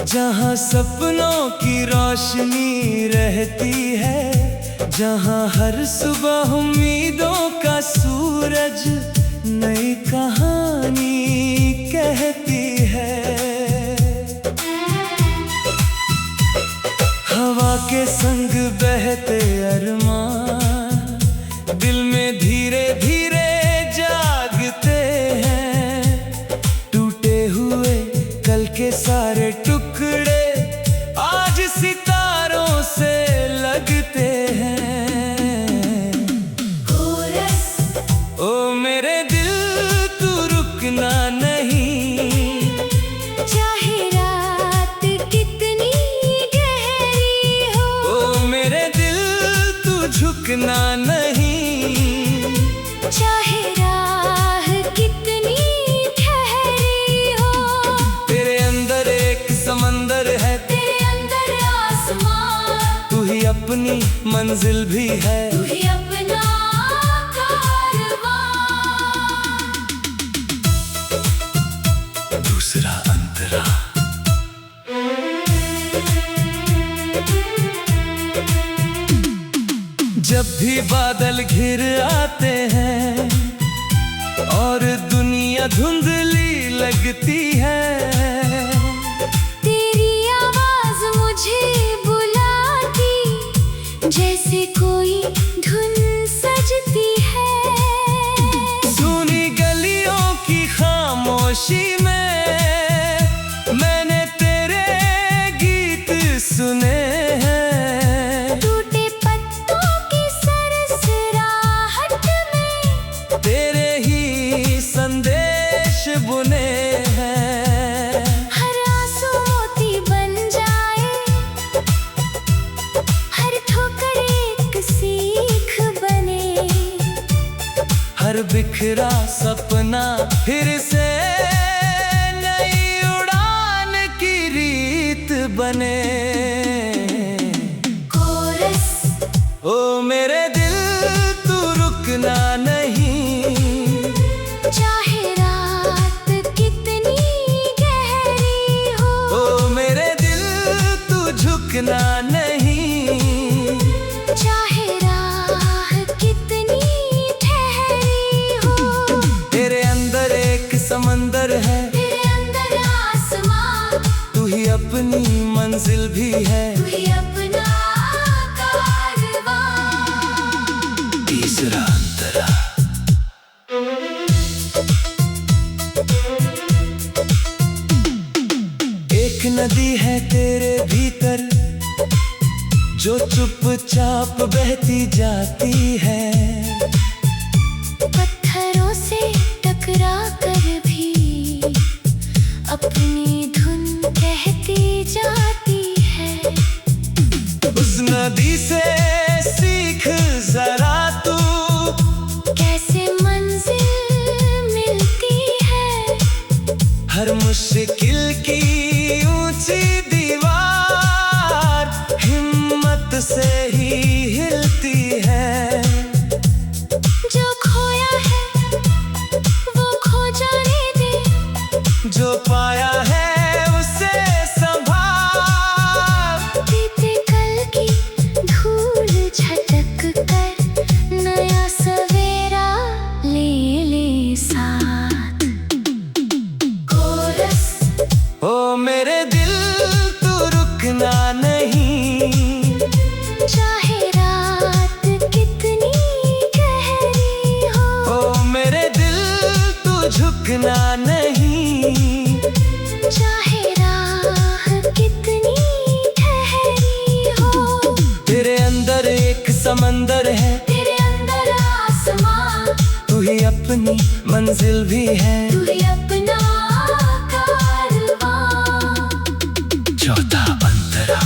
जहाँ सपनों की रोशनी रहती है, जहाँ हर सुबह उम्मीदों का सूरज नई कहानी कहती है। हवा के संग बहते अरमान दिल में धीरे धीरे जागते हैं। टूटे हुए कल के सारे टुकड़े आज सितारों से लगते हैं। कोरस ओ मेरे दिल तू रुकना नहीं, चाहे रात कितनी गहरी हो। ओ मेरे दिल तू झुकना नहीं, चाहे राह कितनी ठहरी हो। तेरे अंदर एक समंदर है, तेरे अंदर आसमान, तू ही अपनी मंजिल भी है। तू ही अपना कारवां। दूसरा अंतरा जब भी बादल घिर आते हैं और दुनिया धुंधली लगती है, तेरी आवाज मुझे बुलाती, जैसे कोई धुन सजती है। सुनी गलियों की खामोशी में मैंने तेरे गीत सुने हैं। टूटे पत्तों की सरसराहट में तेरे ही संदेश बुने हैं। हर आंसू मोती बन जाए, हर ठोकर एक सीख बने। हर बिखरा सपना फिर से नई उड़ान की रीत बने। कोरस ओ मेरे दिल तू रुकना नहीं, चाहे रात कितनी गहरी हो। ओ मेरे दिल तू झुकना नहीं, चाहे राह कितनी ठहरी हो। तेरे अंदर एक समंदर है, तेरे अंदर आसमान, तू ही अपनी मंजिल भी है। तू ही अपना कारवां। तीसरा अंतरा एक नदी है तेरे भीतर जो चुपचाप बहती जाती है। पत्थरों से टकरा कर भी अपनी धुन कहती जाती है। उस नदी से सीख जरा तू, कैसे मंजिल मिलती है। हर मुश्किल की ऊंची दीवार हिम्मत से ही हिलती है। जो खोया है वो खो जाने दे, जो पाया है उसे संभाल। बीते कल की धूल झटक कर नया सवेरा ले ले साथ। कोरस ओ मेरे दिल तू रुकना नहीं, चाहे रात कितनी गहरी हो। ओ मेरे दिल तू झुकना नहीं, चाहे राह कितनी ठहरी हो। तेरे अंदर एक समंदर है, तेरे अंदर आसमान, तू ही अपनी मंजिल भी है। तू ही अपना कारवां। चौथा अंतरा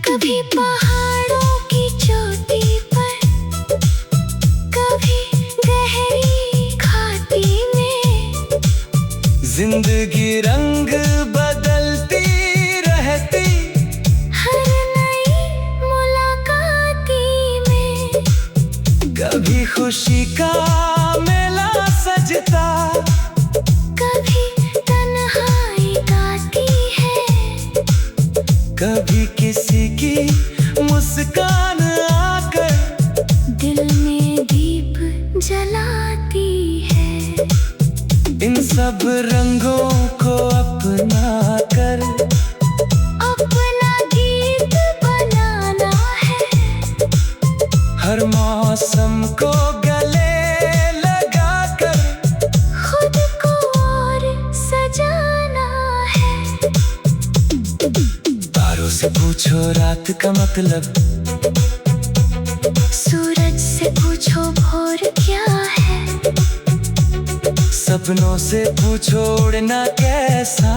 कभी पहाड़ों की चोटी पर, कभी गहरी घाटी में। जिंदगी रंग बदलती रहती, हर नई मुलाकाती में। कभी खुशी का मेला सजता, कभी तन्हा मौसम को गले लगाकर खुद को और सजाना है। तारों से पूछो रात का मतलब, सूरज से पूछो भोर क्या है। सपनों से पूछो उड़ना कैसा,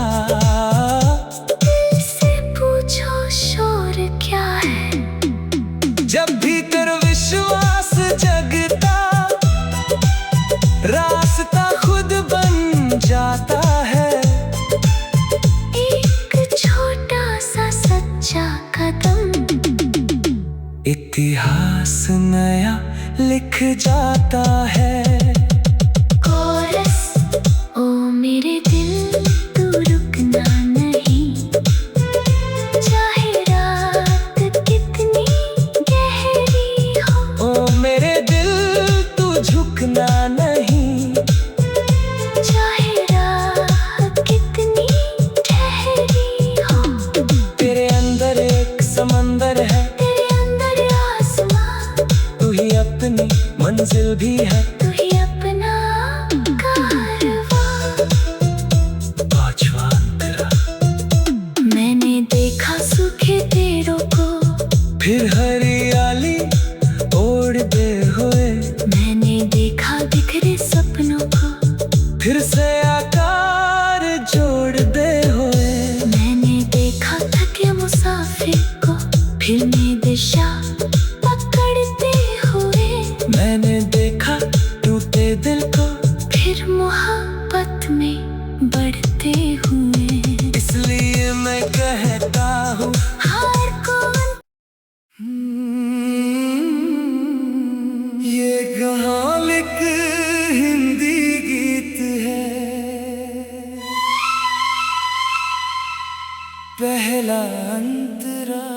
दिल से पूछो शोर क्या है। जब भीतर विश्वास जगता रास्ता खुद बन जाता है। एक छोटा सा सच्चा कदम इतिहास नया लिख जाता है। कोरस, ओ मेरे दिल तू रुकना नहीं, चाहे रात कितनी गहरी हो। ओ मेरे दिल तू झुकना नहीं, चाहे रात कितनी ठहरी हो। तेरे अंदर एक समंदर है, तेरे अंदर आसमां, तू ही अपनी मंजिल भी है। तू ही अपना कारवां। पांचवा अंतरा, मैंने देखा सूखे पेड़ों को, फिर हरियाली ओढ़ते हुए। मैंने देखा बिखरे सपनों को, फिर से आकार जोड़ते हुए। मैंने देखा थके मुसाफिर को, फिर में दिशा पकड़ते हुए। मैंने देखा टूटे दिल को, फिर मोहब्बत में बढ़ते हुए। इसलिए मैं कहता हूँ हार कौन ये कहानी एक हिंदी गीत है। पहला अंतरा।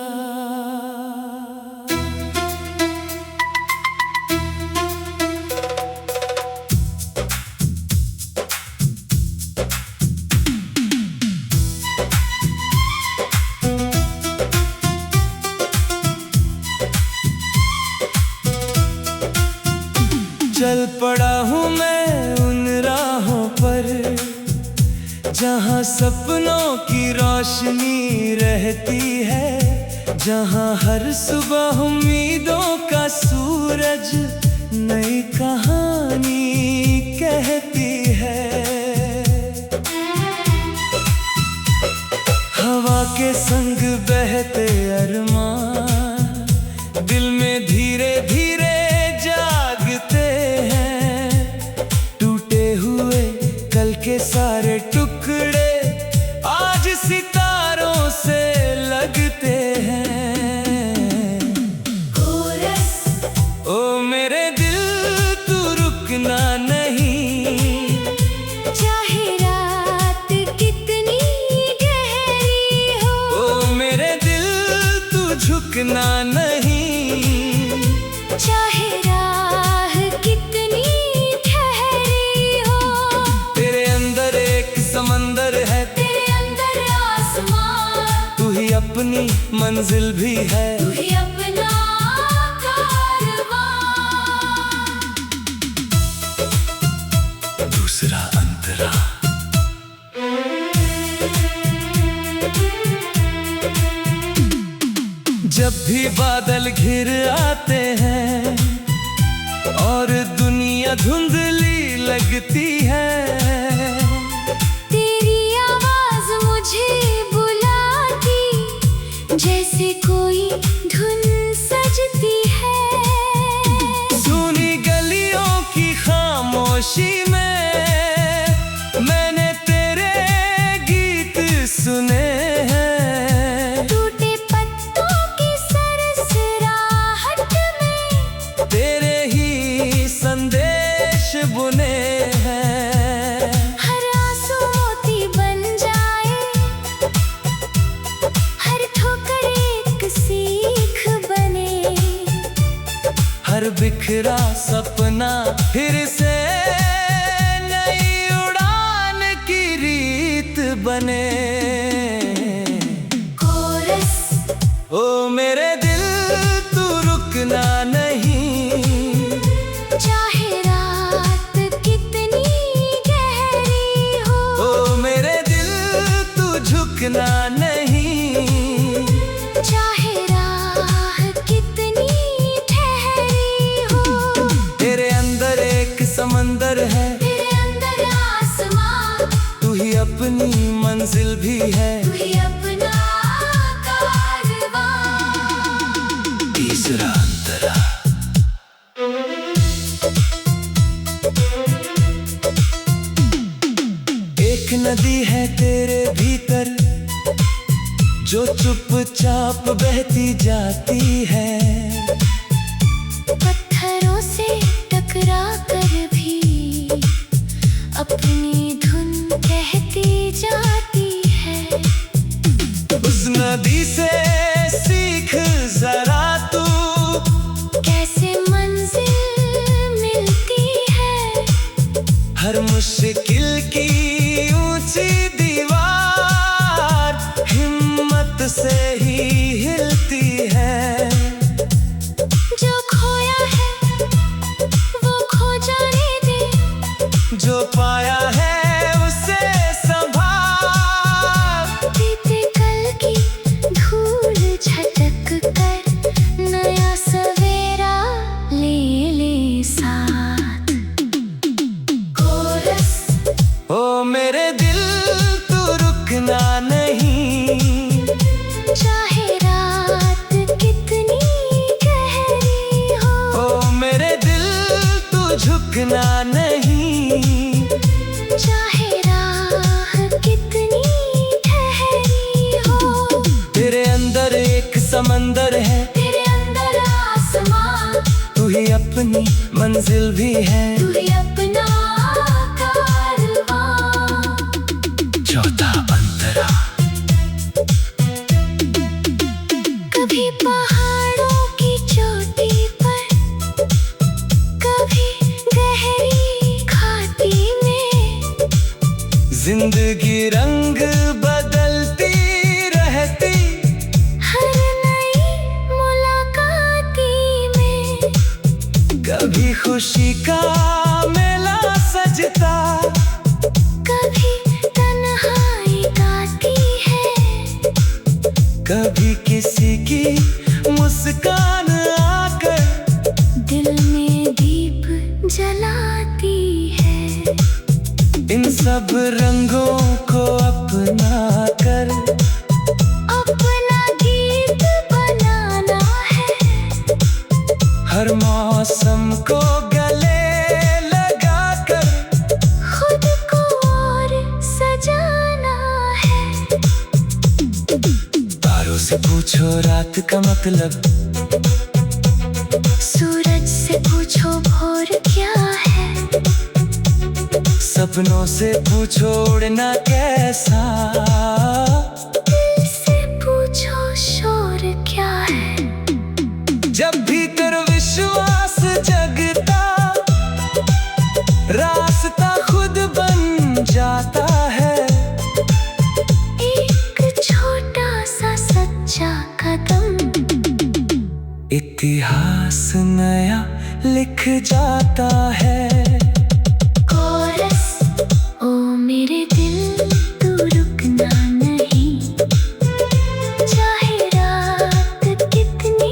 चल पड़ा हूँ मैं उन राहों पर, जहाँ सपनों की रोशनी रहती है, जहाँ हर सुबह उम्मीदों का सूरज नई कहानी कहती है। हवा के संग बहते अरमान दिल में धीरे धीरे जागते हैं। टूटे हुए कल के सारे टुकड़े आज सितारों से लगते हैं। कोरस, ओ मेरे दिल तू रुकना नहीं, चाहे रात कितनी गहरी हो। ओ मेरे दिल तू झुकना नहीं, चाहे राह कितनी ठहरी हो। तेरे अंदर एक समंदर है, तेरे अंदर आसमां, तू ही अपनी मंजिल भी है। तू ही अपना कारवां। दूसरा अंतरा। जब भी बादल घिर आते हैं और दुनिया धुंधली लगती है, तेरी आवाज मुझे बुलाती, जैसे कोई धुन सजती है। सुनी गलियों की खामोशी में मैंने तेरे गीत सुने हैं। टूटे पत्तों की सरसराहट में तेरे ही संदेश बुने हैं। हर आंसू मोती बन जाए, हर ठोकर एक सीख बने। हर बिखरा सपना फिर से नई उड़ान की रीत बने। कोरस, ओ मेरे दिल तू रुकना नहीं, तीसरा अंतरा। एक नदी है तेरे भीतर जो चुपचाप बहती जाती है। पत्थरों से टकरा कर भी अपनी धुन कहती जाती है। उस नदी से सीख जरा तू कैसे मंजिल मिलती है। हर मुश्किल की ऊंची दीवार हिम्मत से ही हिलती है। जो खोया है वो खो जाने दे, जो पाया है उसे संभाल। बीते कल की धूल झटक कर नया सवेरा ले ले साथ। कोरस। ओ मेरे दिल तू रुकना नहीं, चाहे रात कितनी गहरी हो। ओ मेरे दिल तू झुकना नहीं, चाहे राह कितनी ठहरी हो। तेरे अंदर एक समंदर है, तेरे अंदर आसमां, तू ही अपनी मंजिल भी है। तू ही अपना कारवां। चौथा अंतरा। कभी पहाड़ों की चोटी पर, कभी गहरी खाती में। जिंदगी रंग बदलती रहती, हर नई मुलाकाती में। कभी खुशी का मेला सजता, कभी तन्हाई गाती है। कभी किसी की मुस्कान आकर दिल में दीप जलाती है। इन सब रंगों को अपना कर अपना गीत बनाना है। हर मौसम को गले लगा कर खुद को और सजाना है। तारों से पूछो रात का मतलब, सूरज से पूछो भोर क्या है। सपनों से पूछो उड़ना कैसा, दिल से पूछो शोर क्या है। जब भीतर विश्वास जगता रास्ता खुद बन जाता है। एक छोटा सा सच्चा कदम इतिहास नया लिख जाता है। कोरस। ओ मेरे दिल तू रुकना नहीं, चाहे रात कितनी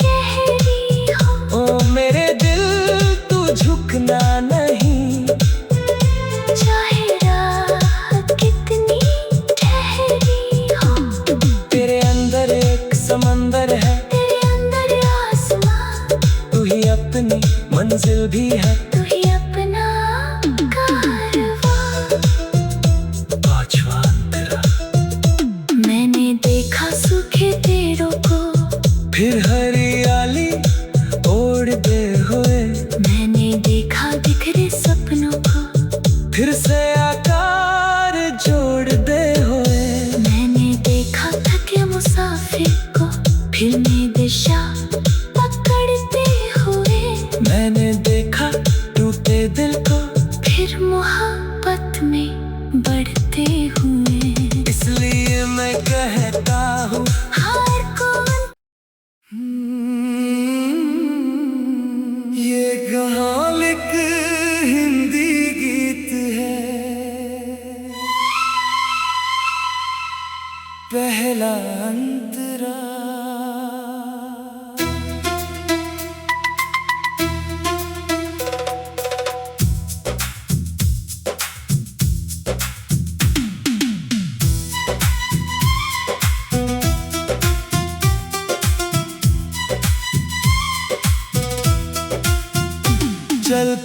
गहरी हो। ओ मेरे दिल तू झुकना नहीं, चाहे राह कितनी ठहरी हो। तेरे अंदर एक समंदर है, तेरे अंदर आसमां, तू ही अपनी मंजिल भी है। तू ही अपना कारवां। पांचवा अंतरा। मैंने देखा सूखे पेड़ों को, फिर हरियाली ओढ़ते हुए। मैंने देखा बिखरे सपनों को, फिर से आकार जोड़ते हुए। मैंने देखा थके मुसाफिर को, फिर में दिशा पकड़ते हुए। मैंने देखा टूटे दिल को, फिर मोहब्बत में बढ़ते हुए। इसलिए मैं कहता हूँ हार कौन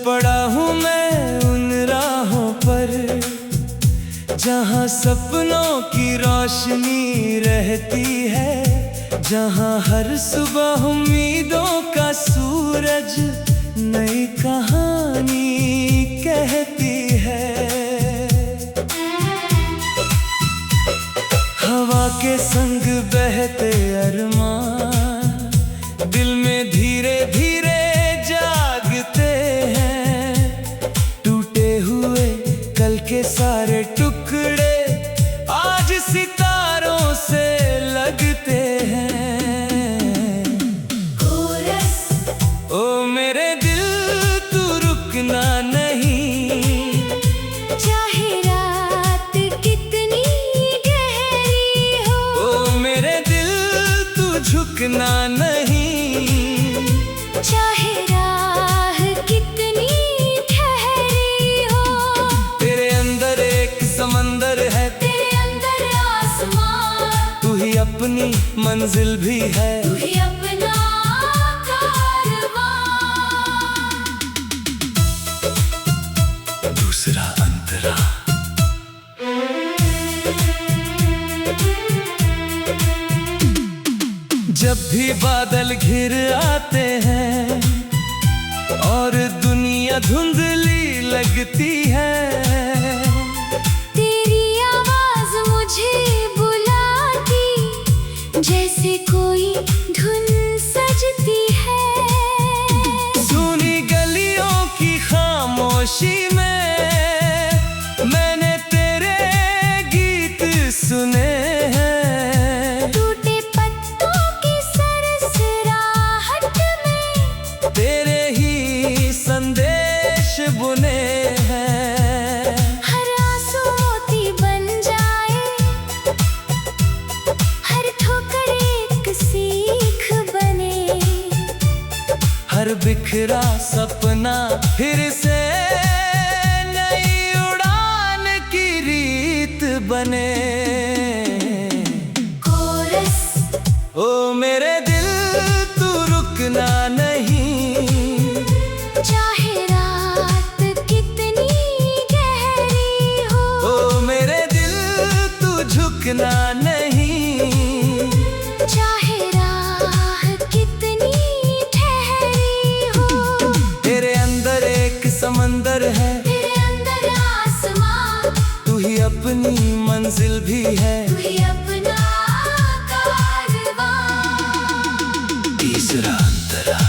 पड़ा हूँ मैं उन राहों पर जहाँ सपनों की रोशनी रहती है, जहाँ हर सुबह उम्मीदों का सूरज नई कहानी कहती है। हवा के संग बहते अरमान दिल में धीरे धीरे जागते हैं। टूटे हुए कल के सारे टुकड़े आज सितारों से लगते हैं। कोरस ओ मेरे दिल तू रुकना नहीं, चाहे रात कितनी गहरी हो। ओ मेरे दिल तू झुकना नहीं, चाहे राह कितनी ठहरी हो। तेरे अंदर एक समंदर है, तेरे अंदर आसमां, तू ही अपनी मंजिल भी है। तू ही अपना कारवां। दूसरा अंतरा जब भी बादल घिर आते हैं और दुनिया धुंधली लगती है, तेरी आवाज मुझे बुलाती, जैसे कोई धुन सजती है। सुनी गलियों की खामोशी में मैंने तेरे गीत सुने हैं। टूटे पत्तों की सरसराहट में तेरे ही संदेश बुने हैं। हर आंसू मोती बन जाए, हर ठोकर एक सीख बने। हर बिखरा सपना फिर से नई उड़ान की रीत बने। कोरस ओ मेरे दिल तू रुकना नहीं, चाहे रात कितनी गहरी हो। ओ मेरे दिल तू झुकना नहीं, चाहे राह कितनी ठहरी हो। तेरे अंदर एक समंदर है, तेरे अंदर आसमां, तू ही अपनी मंजिल भी है। तू ही अपना कारवां। तीसरा अंतरा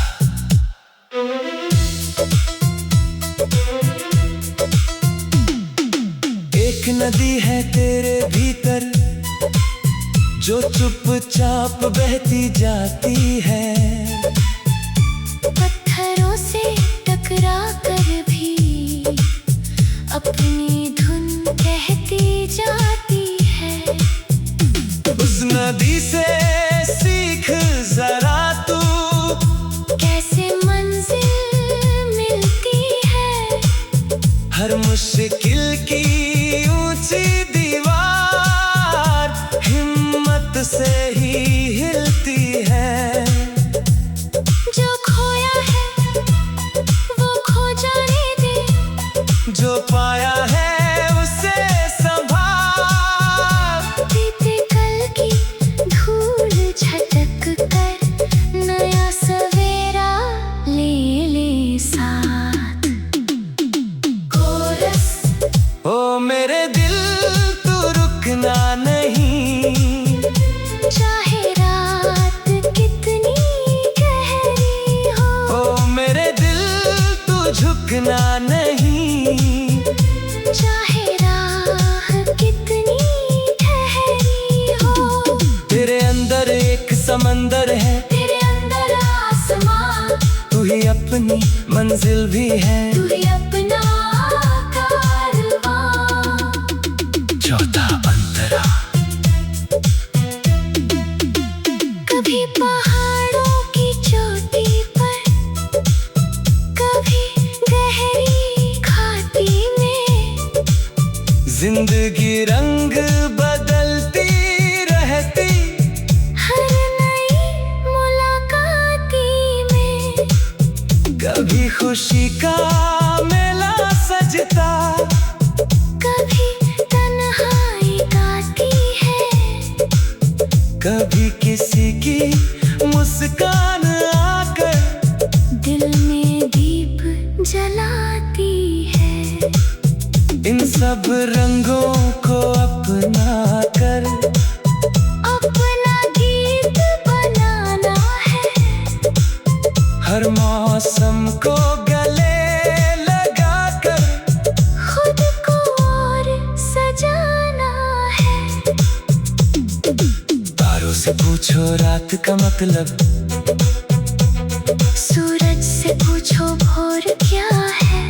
एक नदी है तेरे भीतर जो चुपचाप बहती जाती है। पत्थरों से टकरा कर भी अपनी धुन कहती जाती है। उस नदी से सीख जरा तू कैसे मंजिल मिलती है। हर मुश्किल की ऊंची दीवार हिम्मत से ही हिलती है। जो खोया है वो खो जाने दे, जो पाया है उसे संभाल। बीते कल की धूल झटक कर नया सवेरा ले ले साथ। कोरस ओ मेरे दिल तू रुकना नहीं, चाहे रात कितनी गहरी हो। ओ मेरे दिल तू झुकना नहीं, चाहे राह कितनी ठहरी हो। तेरे अंदर एक समंदर है, तेरे अंदर आसमां, तू ही अपनी मंजिल भी है। तू ही अपना कारवां। चौथा अंतरा कभी पहाड़ों की चोटी पर, कभी गहरी घाटी में। जिंदगी रंग बदलती रहती, हर नई मुलाकाती में कभी खुशी का मेला सजता, कभी तन्हाई गाती है, कभी किसी की मुस्कान आकर दिल में दीप जलाती है। इन सब रंगों को अपना कर अपना गीत बनाना है, हर मौसम को गले लगा कर खुद को और सजाना है। तारों से पूछो रात का मतलब, सूरज से पूछो भोर क्या है,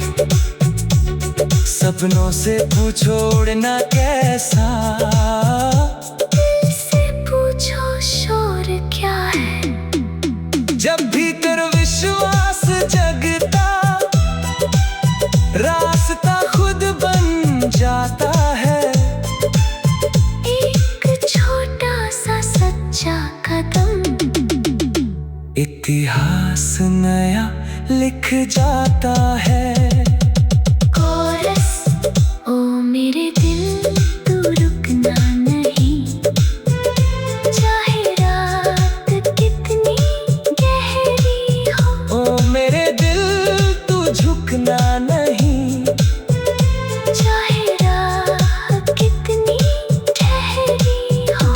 सपनों से पूछो उड़ना कैसा, दिल से पूछो शोर क्या है। जब भीतर विश्वास जगता, रास्ता खुद बन जाता है। एक छोटा सा सच्चा कदम इतिहास नया लिख जाता है। कोरस, ओ मेरे दिल तू रुकना नहीं, चाहे रात कितनी गहरी हो। ओ मेरे दिल तू झुकना नहीं, चाहे राह कितनी ठहरी हो।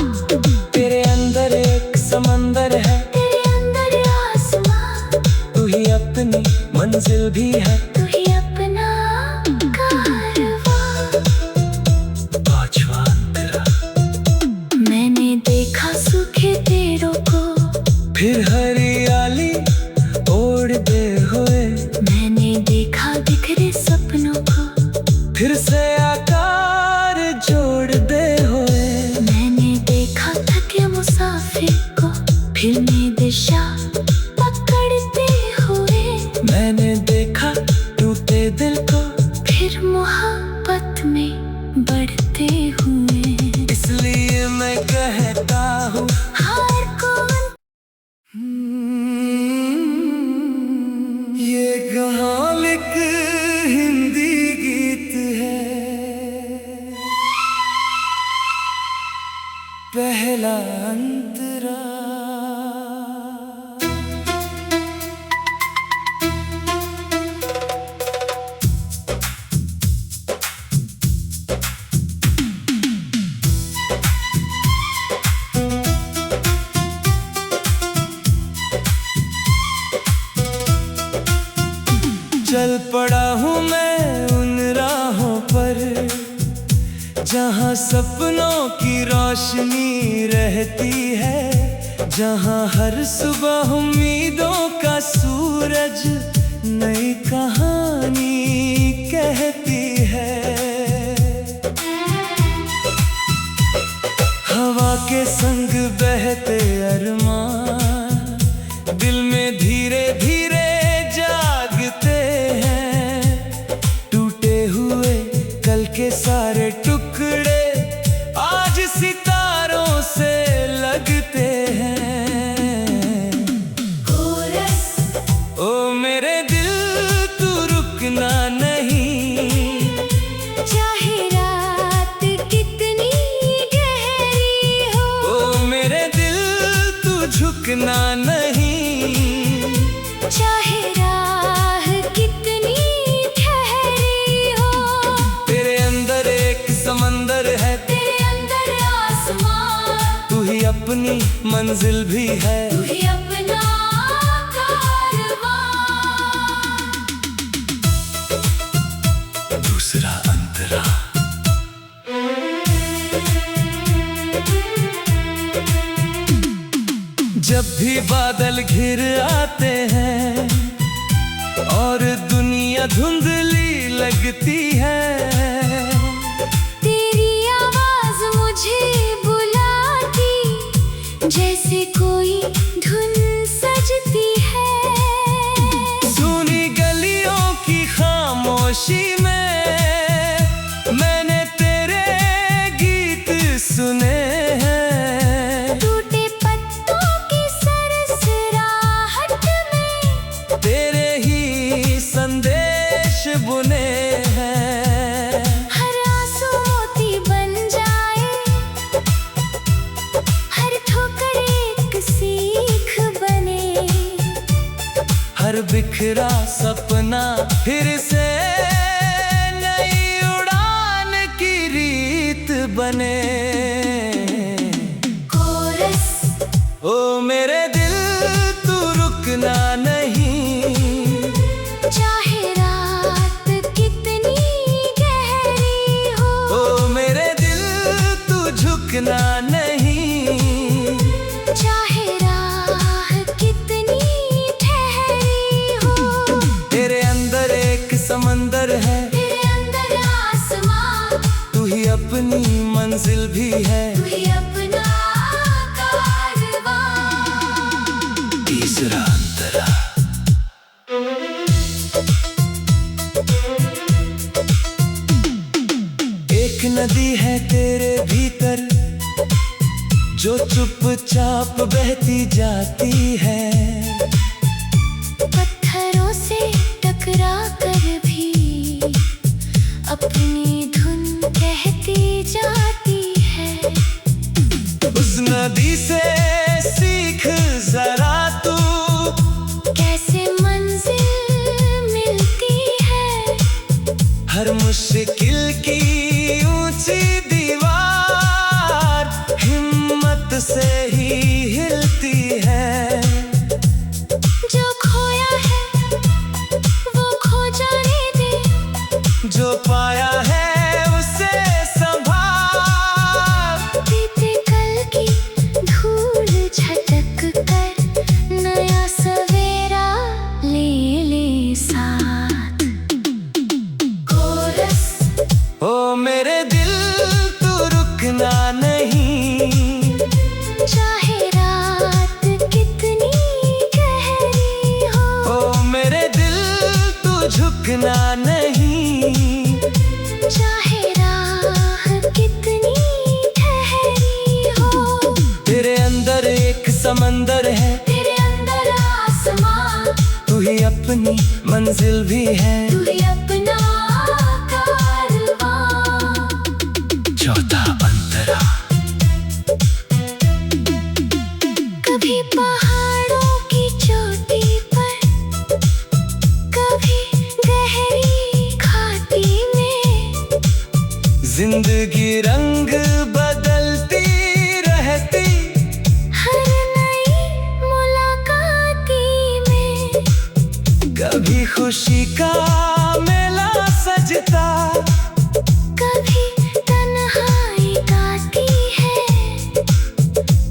तेरे अंदर एक समंदर है, तेरे अंदर आसमां, तू ही अपनी मंजिल भी है। तू ही अपना कारवां। पांचवा अंतरा, मैंने देखा सूखे पेड़ों को, फिर हरियाली ओढ़ते हुए, मैंने देखा बिखरे सपनों को, फिर से आकार जोड़ते हुए। मैंने देखा थके मुसाफिर को, फिर में दिशा पकड़ते हुए। मैंने देखा टूटे दिल को, फिर मोहब्बत में बढ़ते हुए। इसलिए मैं कहता हूँ हार कौन ये गालिक हिंदी गीत है, पहला अंतरा। चल पड़ा हूँ मैं उन राहों पर, जहाँ सपनों की रोशनी रहती है, जहाँ हर सुबह उम्मीदों का सूरज नई कहानी कहती है। हवा के संग बहते अरमान, दिल में धीरे धीरे जागते हैं। टूटे हुए कल के सारे टुकड़े आज सितारों से लगते हैं। कोरस, ओ मेरे दिल तू रुकना नहीं, चाहे रात कितनी गहरी हो। ओ मेरे दिल तू झुकना नहीं, चाहे राह कितनी ठहरी हो। तेरे अंदर एक समंदर है, तेरे अंदर आसमां, तू ही अपनी मंजिल भी है। तू ही अपना कारवां। दूसरा अंतरा, जब भी बादल घिर आते हैं और दुनिया धुंधली लगती है, तेरी आवाज मुझे बुलाती, जैसे कोई धुन सजती है। सुनी गलियों की खामोशी में मैंने तेरे गीत सुने हैं। टूटे पत्तों की सरसराहट में तेरे ही हर बिखरा सपना फिर से नई उड़ान की रीत बने। कोरस। ओ मेरे दिल तू रुकना नहीं, चाहे रात कितनी गहरी हो। ओ मेरे दिल तू झुकना नहीं, चाहे राह कितनी ठहरी हो। तेरे अंदर एक समंदर है, तेरे अंदर आसमां, तू ही अपनी मंजिल भी है। तू ही अपना कारवां। तीसरा अंतरा। एक नदी है तेरे भीतर जो चुपचाप बहती जाती है। पत्थरों से टकरा कर भी अपनी धुन कहती जाती है। उस नदी से सीख जरा तू, कैसे मंजिल मिलती है। हर मुश्किल की ऊंची दीवार हिम्मत से ही हिलती है। जो खोया है वो खो जाने दे, जो पाया है उसे संभाल। बीते कल की धूल झटक कर नया सवेरा ले ले साथ। कोरस। ओ मेरे दिल तू रुकना नहीं, चाहे रात कितनी गहरी हो। ओ मेरे दिल तू झुकना नहीं, चाहे राह कितनी ठहरी हो। तेरे अंदर एक समंदर है, तेरे अंदर आसमां, तू ही अपनी मंजिल भी है। तू ही अपना कारवां। चौथा अंतरा। कभी पहाड़ों की चोटी पर, कभी गहरी घाटी में। जिंदगी रंग बदलती रहती, हर नई मुलाकाती में। कभी खुशी का मेला सजता, कभी तन्हाई गाती है।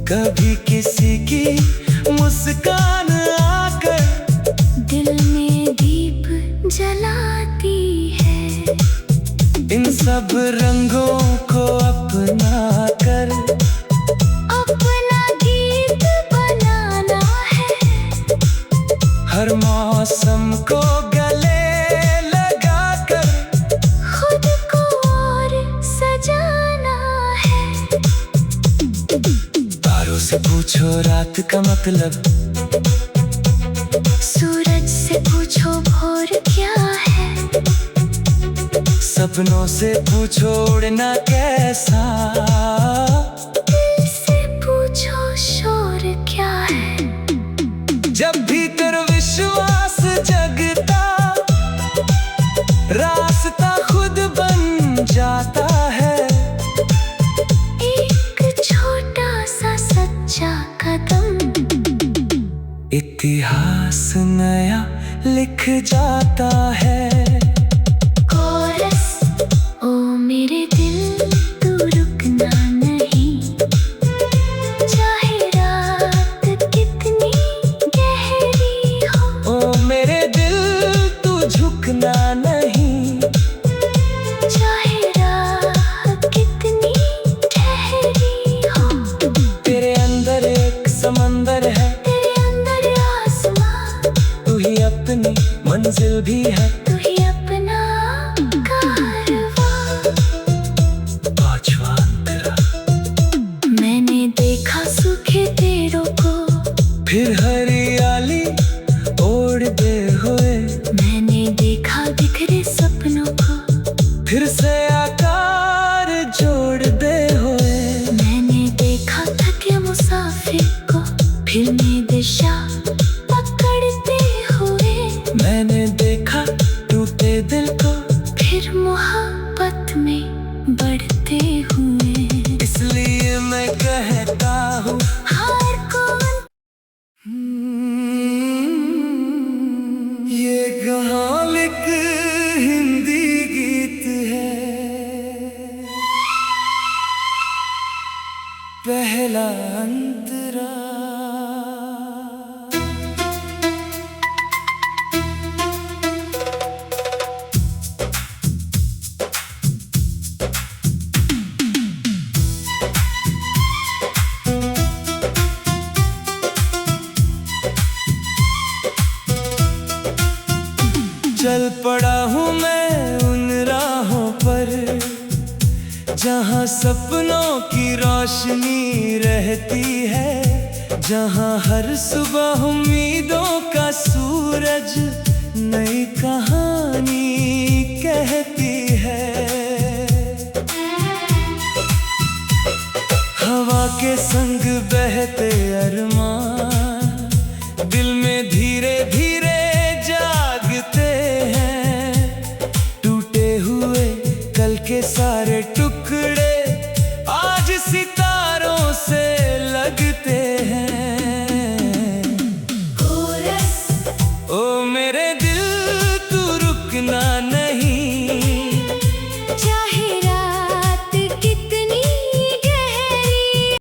कभी किसी की मुस्कान आकर दिल में दीप जलाती है। इन सब रंगों को अपना कर अपना गीत बनाना है। हर मौसम को गले लगा कर खुद को और सजाना है। तारों से पूछो रात का मतलब, सूरज से पूछो भोर क्या है। सपनों से पूछो उड़ना कैसा, दिल से पूछो शोर क्या है। जब भीतर विश्वास जगता रास्ता खुद बन जाता है। एक छोटा सा सच्चा कदम इतिहास नया लिख जाता है। कोरस। ओ मेरे दिल तू रुकना नहीं, चाहे रात कितनी गहरी हो। ओ मेरे दिल तू झुकना नहीं, चाहे राह कितनी ठहरी हो। तेरे अंदर एक समंदर है, तेरे अंदर आसमां, तू ही अपनी मंजिल भी है। तू ही अपना कारवां। पांचवा अंतरा। मैंने देखा सूखे पेड़ों को, फिर हरियाली ओढ़ते हुए। मैंने देखा बिखरे सपनों को, फिर से आकार जोड़ते हुए। मैंने देखा थके मुसाफिर को, फिर मैं दिशा पकड़ते हुए। पड़ा हूँ मैं उन राहों पर जहाँ सपनों की रोशनी रहती है, जहाँ हर सुबह उम्मीदों का सूरज नई कहानी कहती है। हवा के संग बहते अरमान दिल में धीरे धीरे जागते हैं, टूटे हुए कल के सारे